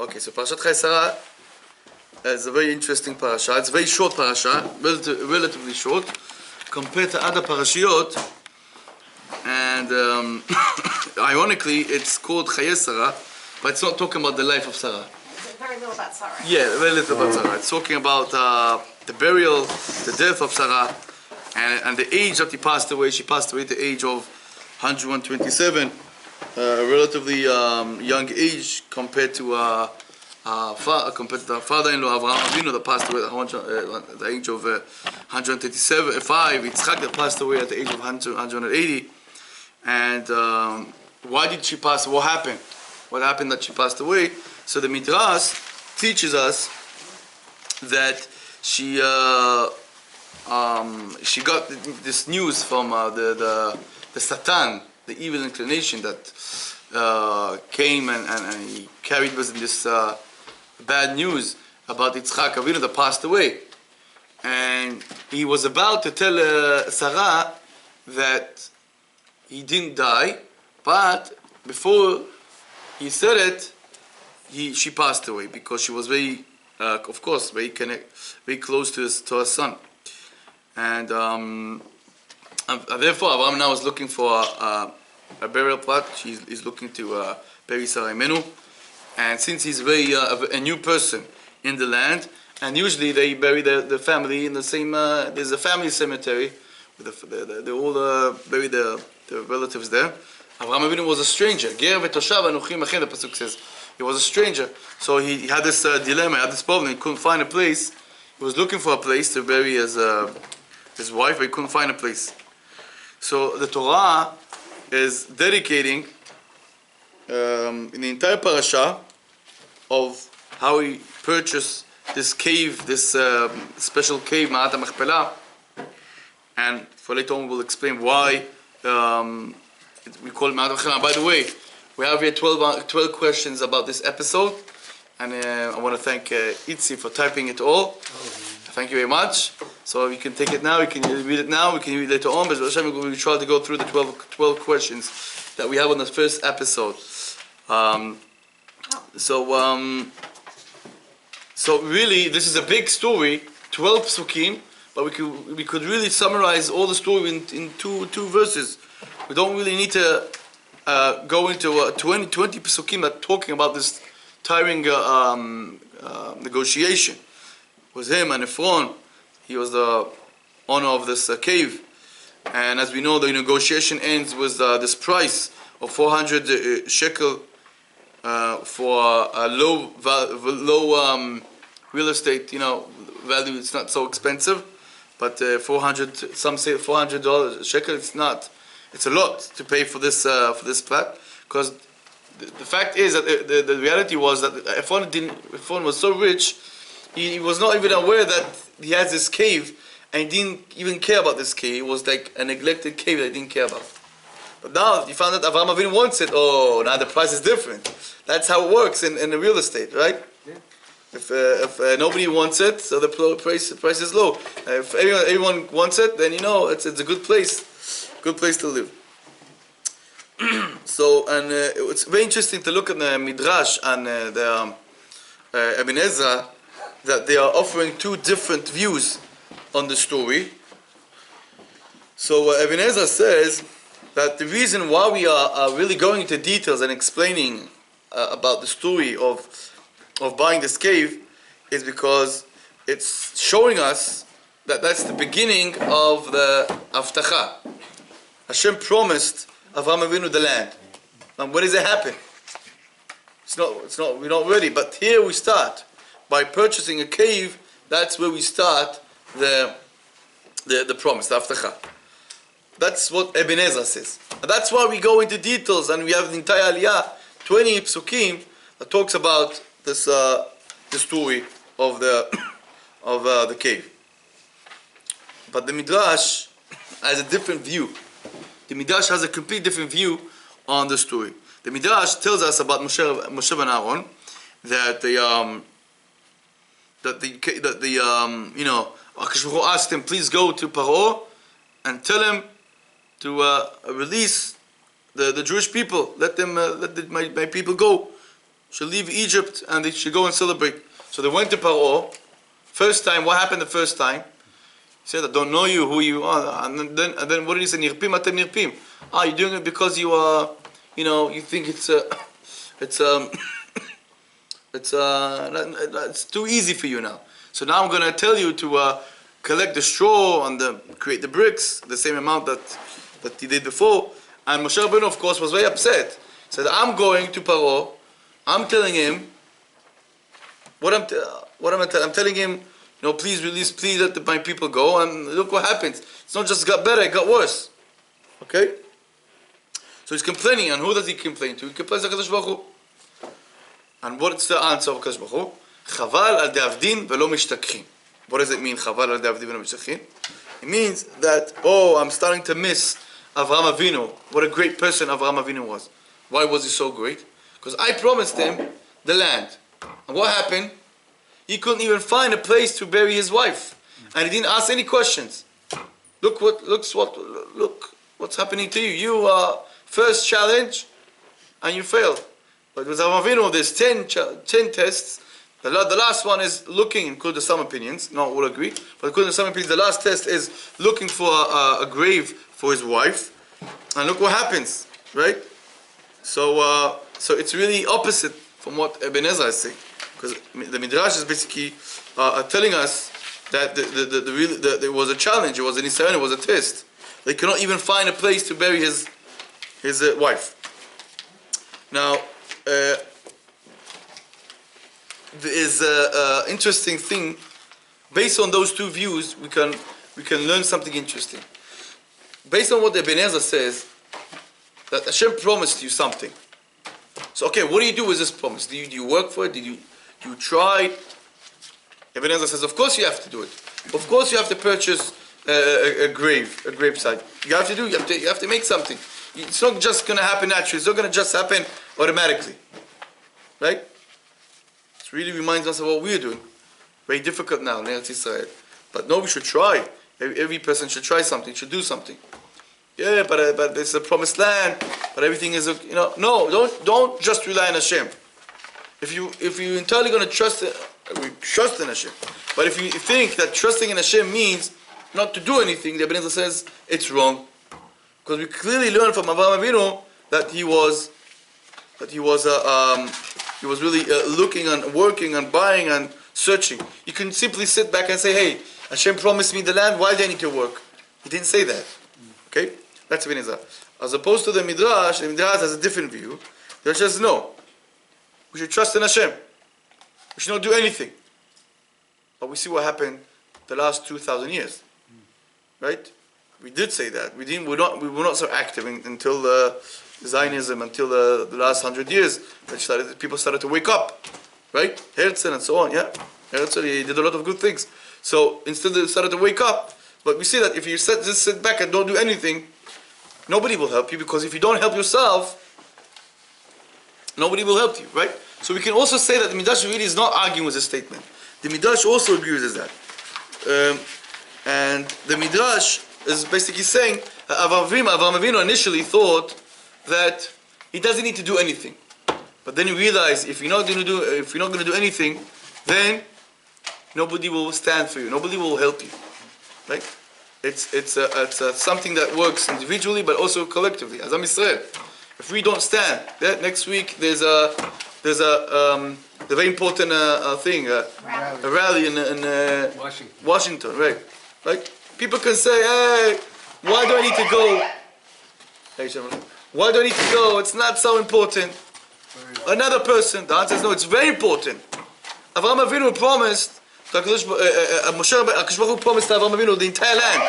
Okay, so Parashat Chayei is a very interesting parasha. It's a very short parasha, relatively short, compared to other parashiot. And ironically, it's called Chayei, but it's not talking about the life of Sarah. Very little about Sarah. Yeah, very little about Sarah. It's talking about the burial, the death of Sarah, and the age that he passed away. She passed away at the age of 127, a relatively young age compared to the father-in-law Avraham Avinu that passed away at the age of 135. Yitzchak that passed away at the age of 180. And why did she pass? What happened? What happened that she passed away? So the Midrash teaches us that she got this news from the Satan, the evil inclination that came and he carried with him this bad news about Yitzchak Avinu that passed away. And he was about to tell Sarah that he didn't die, but before he said it, she passed away because she was very, of course, very close to her son. And therefore, Abraham now is looking for a burial plot. He's looking to bury Sarah Imenu. And since he's very a new person in the land, and usually they bury the family in the same, there's a family cemetery, they all bury the relatives there. Avraham Avinu was a stranger. Ger v'toshav anochi imachem, the pasuk says. He was a stranger. So he had this dilemma, he had this problem. He couldn't find a place. He was looking for a place to bury his wife, but he couldn't find a place. So the Torah is dedicating in the entire parasha of how he purchased this cave, this special cave, Ma'at HaMachpelah. And for later on we'll explain why we call it Ma'at HaMachpelah. By the way, we have here 12 questions about this episode, and I want to thank Itzi for typing it all. Thank you very much. So you can take it now, you can read it now, we can read it later on, but we try to go through the 12 questions that we have on the first episode. So really, this is a big story, 12 psukim, but we could really summarize all the story in two verses. We don't really need to go into 20 psukim that talking about this tiring negotiation. It was him and Ephron. He was the owner of this cave, and as we know, the negotiation ends with this price of 400 shekel for a low real estate, value. It's not so expensive, but 400. Some say $400 shekel. It's not. It's a lot to pay for this plot, because the fact is that the reality was that Ephron was so rich, he was not even aware that he has this cave, and he didn't even care about this cave. It was like a neglected cave that he didn't care about. But now he found out Avraham Avinu wants it. Oh, now the price is different. That's how it works in the real estate, right? Yeah. If nobody wants it, so the price is low. If everyone wants it, then it's a good place to live. So, and it's very interesting to look at the Midrash and the Ibn Ezra, that they are offering two different views on the story. So Ibn Ezra says that the reason why we are really going into details and explaining about the story of buying this cave is because it's showing us that that's the beginning of the Avtacha. Hashem promised Avraham Avinu the land. And when does it happen? We're not ready. But here we start. By purchasing a cave, that's where we start the promise, the Avtacha. That's what Ibn Ezra says. And that's why we go into details, and we have the entire Aliyah, 20 psukim, that talks about this the story of the cave. But the Midrash has a different view. The Midrash has a complete different view on the story. The Midrash tells us about Moshe and Aaron, that Akash Baruch Hu asked him, please go to Paro and tell him to release the Jewish people. Let my people go. should leave Egypt and they should go and celebrate. So they went to Paro. First time, what happened the first time? He said, I don't know you, who you are. And then what did he say? Nirpim atem nirpim. You're doing it because you are, you think it's it's too easy for you now. So now I'm going to tell you to collect the straw and create the bricks, the same amount that he did before. And Moshe Rabbeinu, of course, was very upset. He said, I'm going to Paro. I'm telling him, I'm telling him, please release, please let my people go. And look what happens. It's not just got better, it got worse. Okay? So he's complaining. And who does he complain to? He complains to HaKadosh Baruch Hu. And what's the answer of HaKadosh Baruch Hu? Chaval al de'avdin velo mishtakhin. What does it mean, Chaval al de'avdin velo mishtakhin? It means that, I'm starting to miss Avraham Avinu. What a great person Avraham Avinu was. Why was he so great? Because I promised him the land. And what happened? He couldn't even find a place to bury his wife. And he didn't ask any questions. Look what's happening to you. You first challenge and you failed. But with Avraham Avinu, there's 10 tests. The last one is looking, including some opinions, not all agree, but according to some opinions, the last test is looking for a grave for his wife. And look what happens, right? So it's really opposite from what Ibn Ezra is saying. Because the Midrash is basically telling us that there was a challenge, it was an Israel, it was a test. They cannot even find a place to bury his wife. Now, there is an interesting thing. Based on those two views, we can learn something interesting. Based on what the Ibn Ezra says, that Hashem promised you something. So, okay, what do you do with this promise? Do you work for it? Do you try? Ibn Ezra says, of course you have to do it. Of course you have to purchase a gravesite. You have to make something. It's not just going to happen naturally. It's not going to just happen automatically. Right? It really reminds us of what we're doing. Very difficult now in Eretz Israel. But no, we should try. Every person should try something, should do something. Yeah, but it's a promised land, but everything is, no, don't just rely on Hashem. If you're entirely going to trust in Hashem, but if you think that trusting in Hashem means not to do anything, the Ibn Ezra says it's wrong. Because we clearly learn from Avraham Avinu that he was really looking and working and buying and searching. You can simply sit back and say, hey, Hashem promised me the land, why do I need to work? He didn't say that. Okay? That's Ibn Ezra. As opposed to the Midrash has a different view. The Midrash says, no. We should trust in Hashem. We should not do anything. But we see what happened the last 2,000 years. Right? We did say that. We were not so active until Zionism, until the last 100 years. People started to wake up. Right? Herzl and so on, yeah. Herzl, he did a lot of good things. So instead they started to wake up. But we see that if you just sit back and don't do anything, nobody will help you, because if you don't help yourself, nobody will help you, right? So we can also say that the Midrash really is not arguing with the statement. The Midrash also agrees with that. And the Midrash is basically saying Avraham Avinu initially thought that he doesn't need to do anything. But then you realize if you're not going to do anything, then nobody will stand for you. Nobody will help you. Right? It's something that works individually but also collectively. As Am Yisrael, if we don't stand, next week there's a very important thing, a rally in Washington, right? Right? People can say, hey, why do I need to go? Hey, why do I need to go? It's not so important. Another person, the answer is no, it's very important. Avraham Avinu promised. HaKadosh Baruch Hu promised to Avraham Avinu the entire land.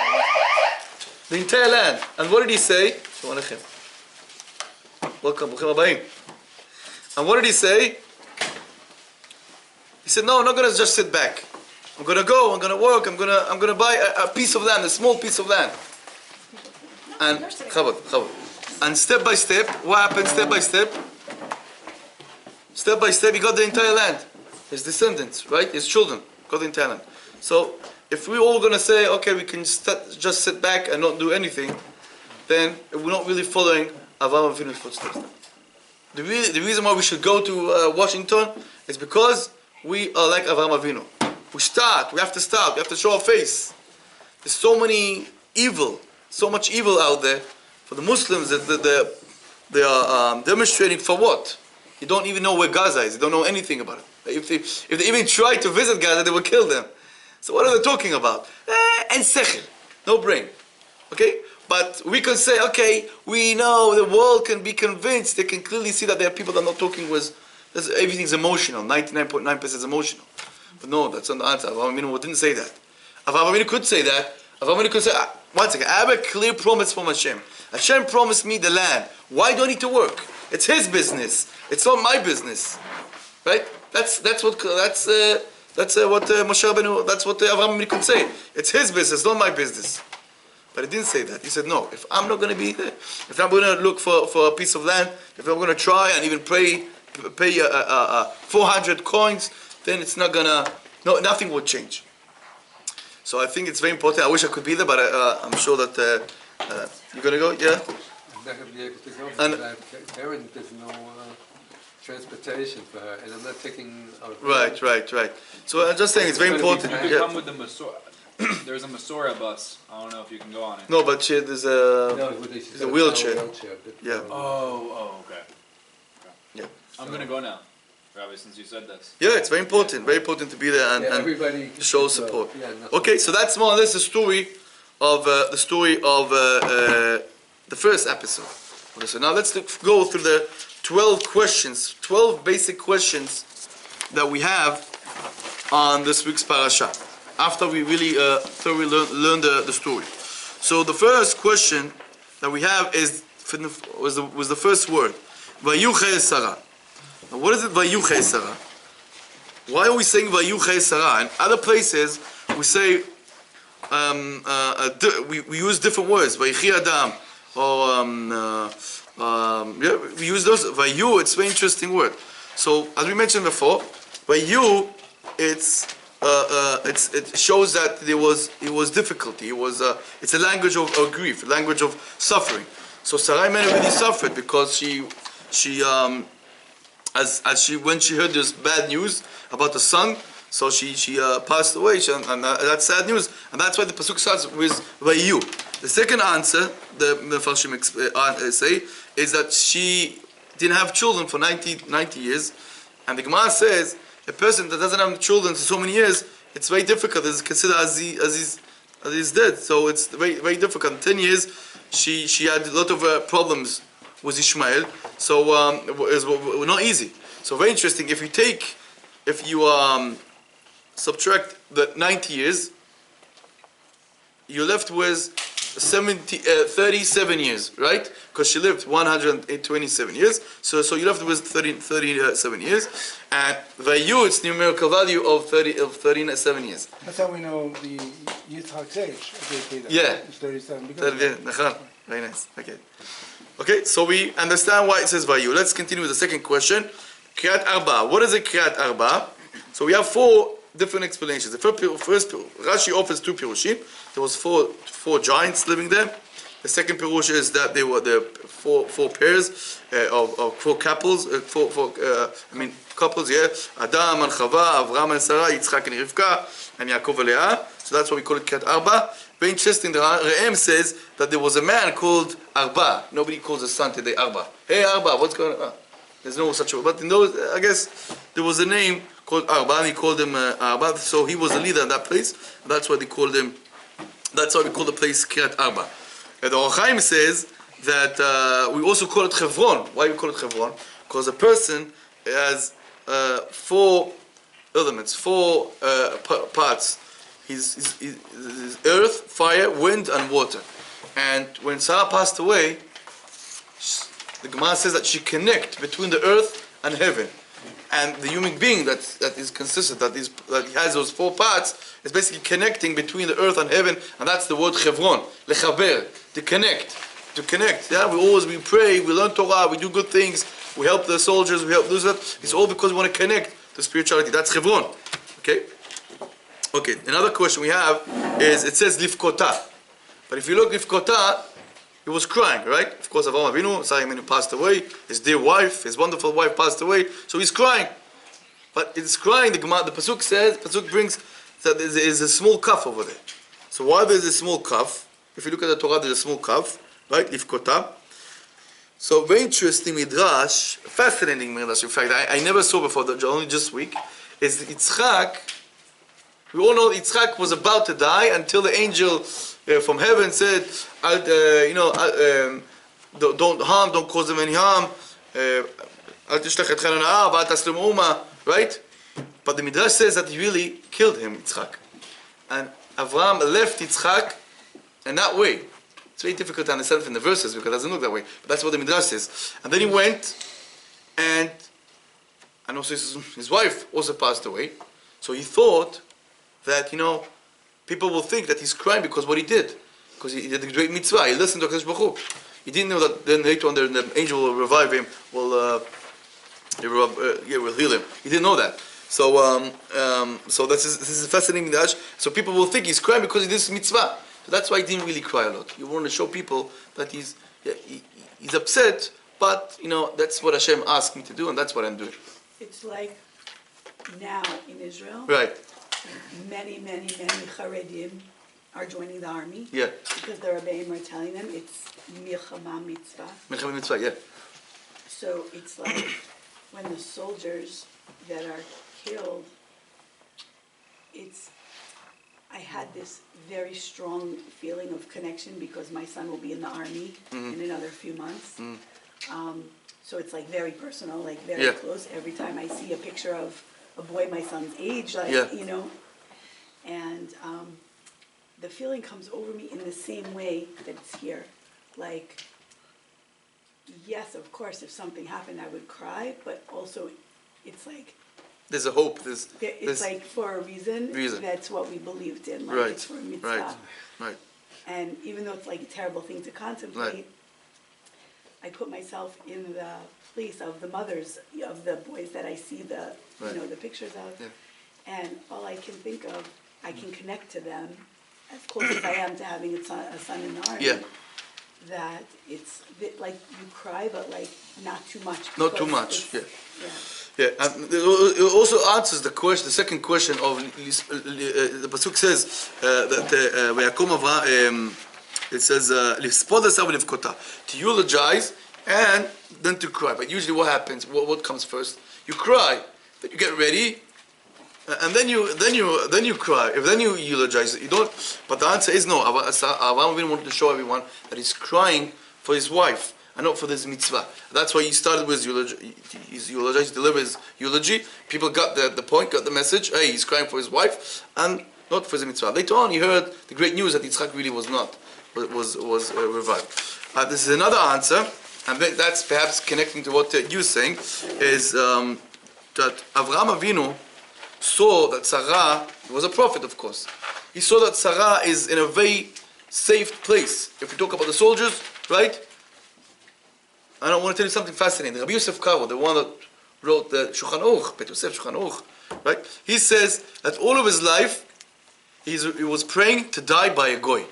The entire land. And what did he say? Welcome, Bruchim Habayim. And what did he say? He said, no, I'm not going to just sit back. I'm going to go, I'm going to work, I'm going to buy a piece of land, a small piece of land. And And step by step, what happened step by step? Step by step, he got the entire land. His descendants, right? His children got the entire land. So, if we're all going to say, okay, we can just sit back and not do anything, then we're not really following Avraham Avinu's footsteps. the reason why we should go to Washington is because we are like Avraham Avinu. We have to start, we have to show our face. There's so much evil out there for the Muslims that they are demonstrating for what? You don't even know where Gaza is, you don't know anything about it. If they even try to visit Gaza, they will kill them. So what are they talking about? And sechel, no brain. Okay? But we can say, okay, we know the world can be convinced, they can clearly see that there are people that are not talking everything's emotional, 99.9% is emotional. But no, that's not the answer. Avraham Avinu didn't say that. Avraham Avinu could say that. Avraham Avinu could say, one second, I have a clear promise from Hashem. Hashem promised me the land. Why do I need to work? It's His business. It's not my business. Right? That's what Moshe Rabbeinu, that's what Avraham Avinu could say. It's His business, not my business. But he didn't say that. He said, no, if I'm not going to be there, if I'm going to look for a piece of land, if I'm going to try and even pay 400 coins, then it's not going to, nothing will change. So I think it's very important. I wish I could be there, but I'm sure that you're going to go, yeah? I'm not going to be able to go because I have Karen, there's no transportation for her, and I'm not taking out. Right. So I'm just saying it's very important. You could come with the Masora. There's a Masora bus. I don't know if you can go on it. No, but there's a wheelchair. Yeah. Okay. Yeah. I'm going to go now, Rabbi, since you said this. Yeah, it's very important. Very important to be there and show support. Okay, so that's more or less the story of the first episode. Okay, so now let's go through the 12 basic questions that we have on this week's Parashat, after we really thoroughly learn the story. So the first question that we have was the first word, Vayuchei Sarah. Now what is it, Vayuchei Sarah? Why are we saying Vayuchei Sarah? In other places we say we use different words, Vayichi Adam, or we use those. Vayu, it's a very interesting word. So as we mentioned before, Vayu, it shows that it was difficulty. It's a language of grief, a language of suffering. So Sarai really suffered because when she heard this bad news about the son, so she passed away, and that's sad news, and that's why the pasuk starts with Vayu. The second answer the Mefarshim say is that she didn't have children for 90 years, and the Gemara says a person that doesn't have children for so many years, it's very difficult. It's considered as he's dead. So it's very, very difficult. In 10 years, she had a lot of problems with Ishmael. So it was not easy. So very interesting. If you subtract the 90 years, you're left with 37 years, right? Because she lived 127 years, so you're left with 37 years, and Vayu, its numerical value of 37 years. That's how we know the Yitzhak's age. Yeah. It's 37. Very nice. Okay, so we understand why it says Vayu. Let's continue with the second question. Kriyat Arba. What is a Kriyat Arba? So we have 4 different explanations. The first Rashi offers 2 pirushim. There was four giants living there. The second pirush is that they were the four pairs of 4 couples. Couples. Yeah. Adam and Chava, Avraham and Sarah, Yitzchak and Rivka, and Yaakov and Leah. So that's why we call it Kriyat Arba. Very interesting. The Re'em says that there was a man called Arba. Nobody calls a son today Arba. Hey Arba, what's going on? There's no such a word. But in those, I guess there was a name called Arba, and he called him Arba. So he was the leader in that place. And that's why they called him. That's why we call the place Kriyat Arba. And the Or HaChaim says that we also call it Hebron. Why we call it Hebron? Because a person has 4 elements, 4 parts. His earth, fire, wind, and water. And when Sarah passed away, the Gemara says that she connected between the earth and heaven. And the human being that is consistent, that has those 4 parts, is basically connecting between the earth and heaven, and that's the word Chevron, lechaber, to connect. Yeah, we pray, we learn Torah, we do good things, we help the soldiers, we help those. It's all because we want to connect to spirituality. That's Chevron. Okay. Another question we have is, it says Lifkota, but if you look Lifkota, he was crying, right? Of course, Avraham Avinu, Sarah Avinu passed away. His dear wife, his wonderful wife, passed away. So he's crying. But it's crying. The pasuk brings that there is a small kaf over there. So why there's a small kaf? If you look at the Torah, there's a small kaf, right? Lifkota. So very interesting midrash, fascinating midrash. In fact, I never saw before, only this week. Is Yitzchak. We all know Yitzchak was about to die until the angel from heaven said, don't harm, don't cause them any harm. Right? But the Midrash says that he really killed him, Yitzchak. And Avraham left Yitzchak in that way. It's very difficult to understand from the verses because it doesn't look that way. But that's what the Midrash says. And then he went, and also his wife also passed away. So he thought that, people will think that he's crying because what he did. Because he did a great mitzvah. He listened to HaKadosh Baruch Hu. He didn't know that then later on the angel will revive him, will heal him. He didn't know that. So this is a fascinating midrash. So people will think he's crying because he did this mitzvah. So that's why he didn't really cry a lot. You want to show people that he's upset, but that's what Hashem asked me to do, and that's what I'm doing. It's like now in Israel. Right. Many Charedim are joining the army. Yeah. Because the Rebbeim are telling them it's milchama mitzvah. Milchama mitzvah, yeah. So it's like when the soldiers that are killed, I had this very strong feeling of connection because my son will be in the army in another few months. So it's like very personal, like very close. Every time I see a picture of a boy my son's age, and the feeling comes over me in the same way that it's here. Like, yes, of course, if something happened, I would cry, but also it's like there's a hope. It's like for a reason. That's what we believed in. Like it's for a mitzvah. Right. And even though it's like a terrible thing to contemplate, I put myself in the place of the mothers of the boys that I see the pictures of, and all I can think of, I can connect to them as close as I am to having a son in the army. Yeah. That it's a bit like you cry, but like not too much. Not too much. Yeah. And it also answers the second question of the pasuk says that it says to eulogize and then to cry. But usually, what happens? What comes first? You cry, then you get ready, and then you cry. If then you eulogize, you don't. But the answer is no. Avraham wanted to show everyone that he's crying for his wife and not for this mitzvah. That's why he started with eulogy. He's eulogized, delivered his eulogy. People got the point, got the message. Hey, he's crying for his wife and not for the mitzvah. Later on, he heard the great news that Yitzchak really was revived. This is another answer, and that's perhaps connecting to what you're saying, is that Avraham Avinu saw that Sarah was a prophet, of course. He saw that Sarah is in a very safe place. If we talk about the soldiers, right? I want to tell you something fascinating. Rabbi Yosef Karo, the one that wrote the Shulchan Aruch, Bet Yosef Shulchan Aruch, right? He says that all of his life, he was praying to die by a goy.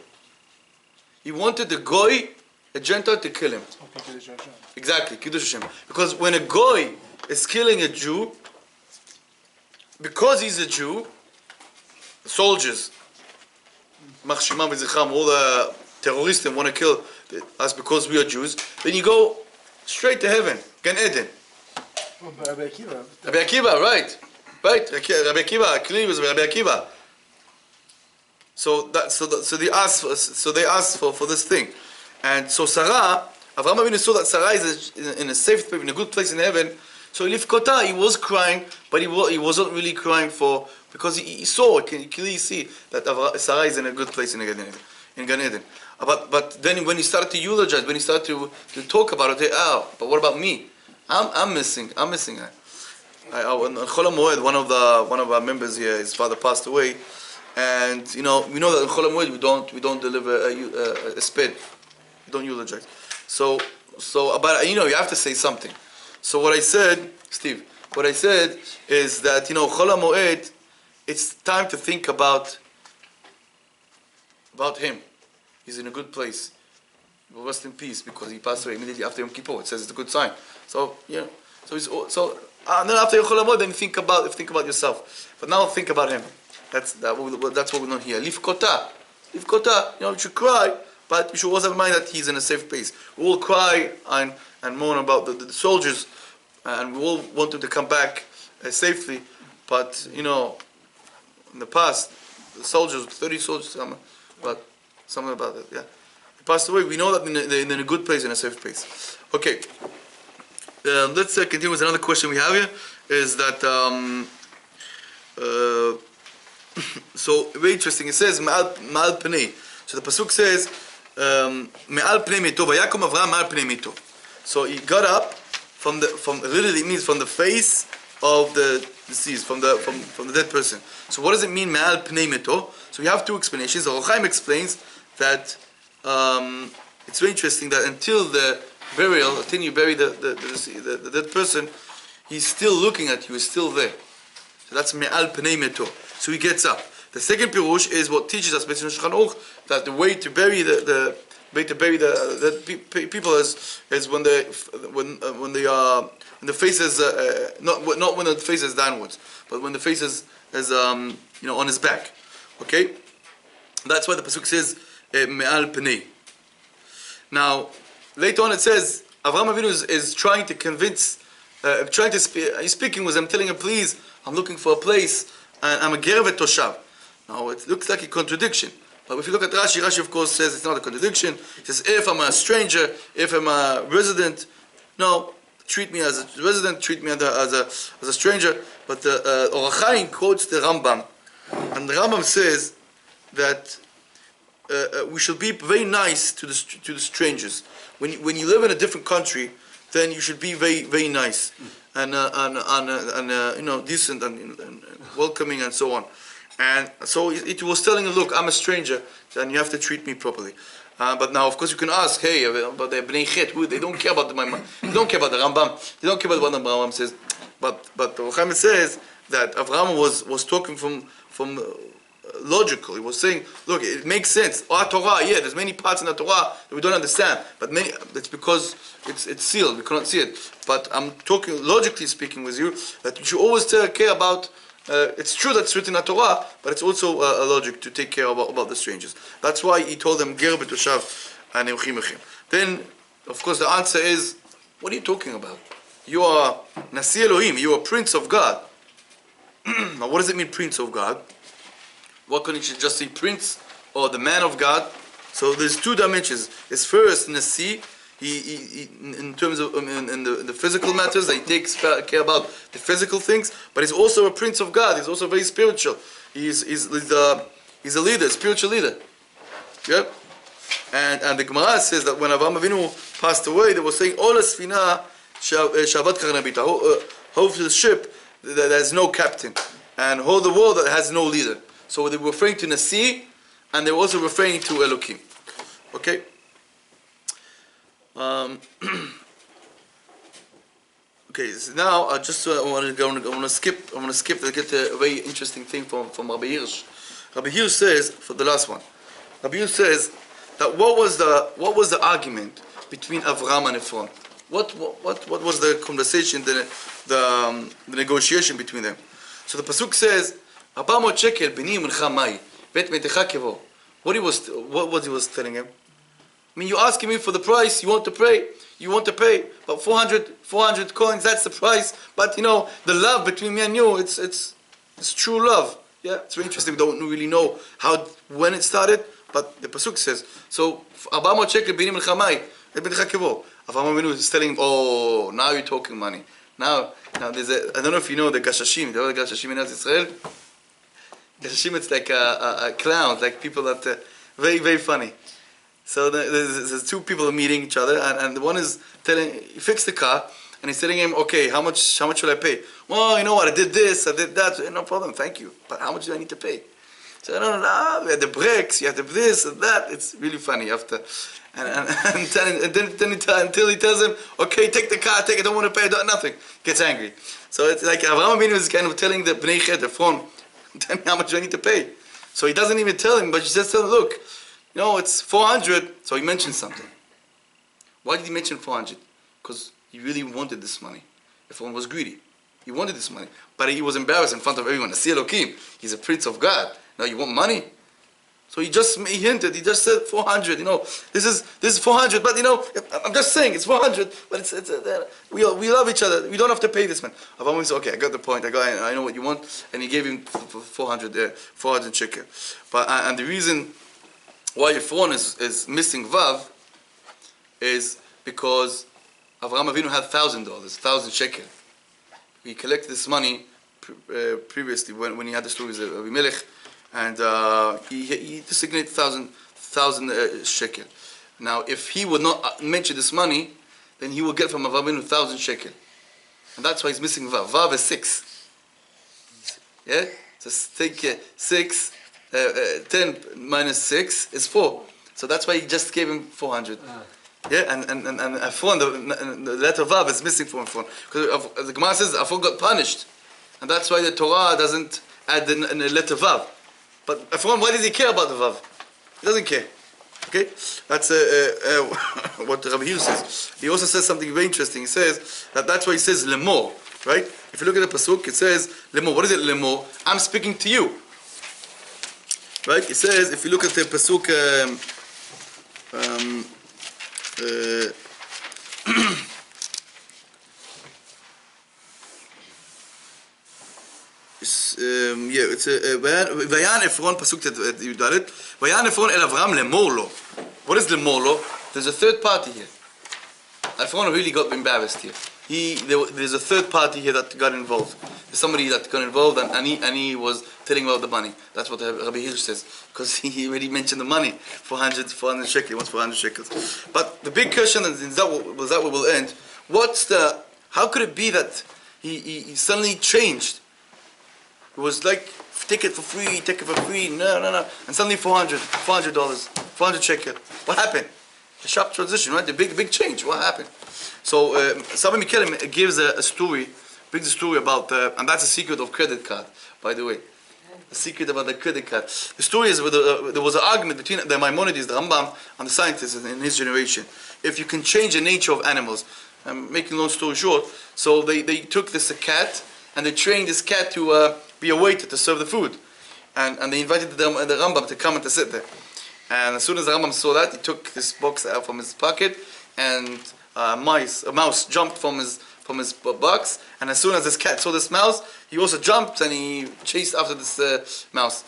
He wanted the goy, a Gentile, to kill him. Exactly, Kiddush Hashem. Because when a goy is killing a Jew, because he's a Jew, the soldiers, Mach Shemam v'Zichram, all the terrorists want to kill us because we are Jews, then you go straight to heaven, Gan Eden. Rabbi Akiva. Rabbi Akiva, right. Rabbi Akiva, clearly was Rabbi Akiva. So they asked for this thing, and so Sarah, Avraham Avinu saw that Sarah is in a safe place, in a good place in heaven. So Lifkota, he was crying, but he wasn't really crying because he saw, he can clearly see that Sarah is in a good place in Gan Eden. But then when he started to eulogize, when he started to talk about it, but what about me? I'm missing her. On Chol HaMoed, one of our members here, his father passed away, and we know that in Chol HaMoed we don't deliver a sped, we don't eulogize. So but you have to say something. So what I said, Steve, is that Chol HaMoed, it's time to think about him. He's in a good place. will rest in peace because he passed away immediately after Yom Kippur. It says it's a good sign. So yeah, and then after Chol Hamoed, then think about yourself. But now think about him. That's what we learn here. Lifkota, you should cry, but you should also have in mind that he's in a safe place. We all cry and mourn about the soldiers, and we all want them to come back safely. But in the past, the soldiers, 30 soldiers, but something about it, yeah. They passed away. We know that they're in a good place, in a safe place. Okay. Let's continue with another question we have here. Is that so very interesting? It says Ma'al Pnei. So the pasuk says Ma'al Pnei Mito. Vayakom Avraham Ma'al Pnei Mito. So he got up from literally it means from the face of the deceased, from the dead person. So what does it mean Ma'al Pnei Mito? So we have two explanations. The Rochaim explains that it's very interesting that until the burial, until you bury the dead person, he's still looking at you, he's still there. So that's me'al pnei meto. So he gets up. The second pirush is what teaches us based on Shulchan Aruch, that the way to bury the people is when the face is not when the face is downwards, but when the face is on his back. Okay, that's why the pasuk says me'al pnei. Now, later on it says, Avraham Avinu is trying to convince, he's speaking with him, telling him, please, I'm looking for a place, and I'm a Gerevet Toshav. Now, it looks like a contradiction. But if you look at Rashi of course says it's not a contradiction. He says, if I'm a stranger, if I'm a resident, no, treat me as a resident, treat me as a stranger. But the Or HaChaim quotes the Rambam. And the Rambam says that we should be very nice to the strangers. When you live in a different country, then you should be very very nice and decent and welcoming and so on. And so it was telling him, look, I'm a stranger, and you have to treat me properly. But now, of course, you can ask, hey, about the Bnei Chet, they don't care about they don't care about the Rambam, they don't care about what the Rambam says. But the Rochaim says that Avraham was talking from logical. He was saying, look, it makes sense. Torah, yeah, there's many parts in the Torah that we don't understand, but it's because it's sealed, we cannot see it. But I'm talking, logically speaking with you, that you should always care about, it's true that it's written in the Torah, but it's also a logic to take care about the strangers. That's why he told them, Ger b'toshav and euchim euchim. Then, of course, the answer is, what are you talking about? You are Nasi Elohim, you are Prince of God. Now, what does it mean, Prince of God? What can you just say, Prince or the man of God? So there's two dimensions. It's first Nasi, he in terms of in the physical matters, he takes care about the physical things, but he's also a Prince of God. He's also very spiritual. He's a leader, a spiritual leader. Yep. And the Gemara says that when Avraham Avinu passed away, they were saying, "Ola sfina shavat karnabita." Hold the ship that has no captain, and hold the world that has no leader. So they were referring to Nasi, and they were also referring to Elohim. Okay. Okay. So now I just want to skip. I want to skip to get a very interesting thing from Rabbi Hirsch. Rabbi Hirsch says for the last one. Rabbi Hirsch says that what was the argument between Avram and Ephron? What was the conversation, the negotiation between them? So the pasuk says, 400 shekel bini mincha mai, vet metecha kevo. What he was telling him? I mean, you're asking me for the price. You want to pay, but 400 coins. That's the price. But the love between me and you, it's true love. Yeah, it's very interesting. We don't really know when it started, but the pasuk says so. 400 shekel bini mincha mai, vet metecha kevo. Avraham Avinu is telling him, oh, now you're talking money. Now there's I don't know if you know the Gashashim. You know the Gashashim in Israel? Gashashim, it's like a clown, like people that very, very funny. So there's two people meeting each other, and the one is he fixed the car, and he's telling him, okay, how much should I pay? Well, you know what, I did this, I did that, no problem, thank you. But how much do I need to pay? So I don't know, we had the brakes, you had the this and that. It's really funny after. And then until he tells him, okay, take the car, take it, don't want to pay, nothing. Gets angry. So it's like Avraham Avinu is kind of telling the Bnei Chet, the phone, tell me how much do I need to pay. So he doesn't even tell him, but he just tells him, look, it's 400, so he mentions something. Why did he mention 400? Because he really wanted this money. Ephron was greedy. He wanted this money. But he was embarrassed in front of everyone. Nasi Elohim, he's a prince of God. Now you want money? So he hinted, he just said 400, this is 400, but I'm just saying, it's 400, but we love each other, we don't have to pay this man. Avraham said, okay, I got the point, I know what you want, and he gave him 400 shekel. And the reason why Ephron is missing Vav is because Avraham Avinu had $1,000, 1,000 shekel. He collected this money previously when he had the stories of Abimelech, and he designated 1,000 shekel. Now, if he would not mention this money, then he will get from Avraham Avinu 1,000 shekel, and that's why he's missing Vav. Vav is 6. Yeah, so take 6. 10 minus 6 is 4. So that's why he just gave him 400. Yeah, and Ephron, the letter Vav is missing from Ephron. Because the Gemara says Ephron got punished. And that's why the Torah doesn't add the letter Vav. But Ephron, why does he care about the Vav? He doesn't care. Okay? That's what Rabbi Hugh says. He also says something very interesting. He says that's why he says Lemor. Right? If you look at the Pasuk, it says Lemor. What is it, Lemor? I'm speaking to you. Right? It says, if you look at the Pasuk, it's Vayan Ephron, Pasuk Yudalet, Vayan Ephron el Avram lemor lo. What is lemor lo? There's a third party here. Ephron really got embarrassed here. There's a third party here that got involved. There's somebody that got involved, and he was telling about the money. That's what Rabbi Hirsch says, because he already mentioned the money, 400 shekels. He wants 400 shekels. But the big question, and that what will end. How could it be that he suddenly changed? It was like, take it for free, no, and suddenly $400, $400 shekel. What happened? The sharp transition, right? The big change. What happened? So Sabah Mikelim gives a story, brings a story about, and that's a secret of credit card, by the way. A secret about the credit card. The story is there was an argument between the Maimonides, the Rambam, and the scientists in his generation. If you can change the nature of animals. I'm making a long story short. So they took this cat, and they trained this cat to be a waiter to serve the food. And they invited the Rambam to come and to sit there. And as soon as the Rambam saw that, he took this box out from his pocket, and a mouse jumped from his box. And as soon as this cat saw this mouse, he also jumped and he chased after this mouse.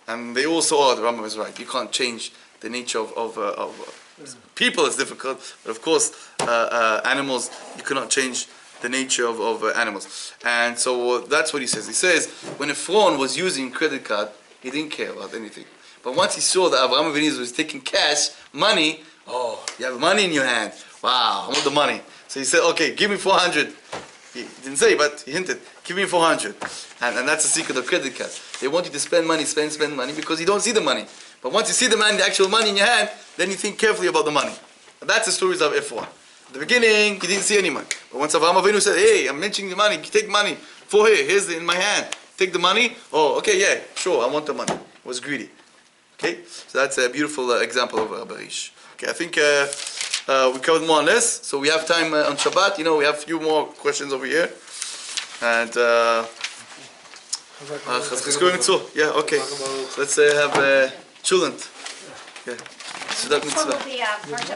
And they all saw, the Rambam is right. You can't change the nature of people. Is difficult, but of course, animals, you cannot change the nature of animals. And so that's what he says. He says when Ephron was using credit card, he didn't care about anything. But once he saw that Avraham Avinu was taking cash, money, you have money in your hand. Wow, I want the money. So he said, okay, give me 400. He didn't say, but he hinted, give me 400. And that's the secret of credit cards. They want you to spend money because you don't see the money. But once you see the actual money in your hand, then you think carefully about the money. And that's the stories of Ephron. At the beginning, he didn't see any money. But once Avraham Avinu said, hey, I'm mentioning the money, take money. Here's in my hand. Take the money. Oh, okay, yeah, sure, I want the money. He was greedy. Okay, so that's a beautiful example of Barish. Okay, I think we covered more or less. So we have time on Shabbat. We have a few more questions over here. And yeah, okay. Let's have children. Yeah. What will the Parshat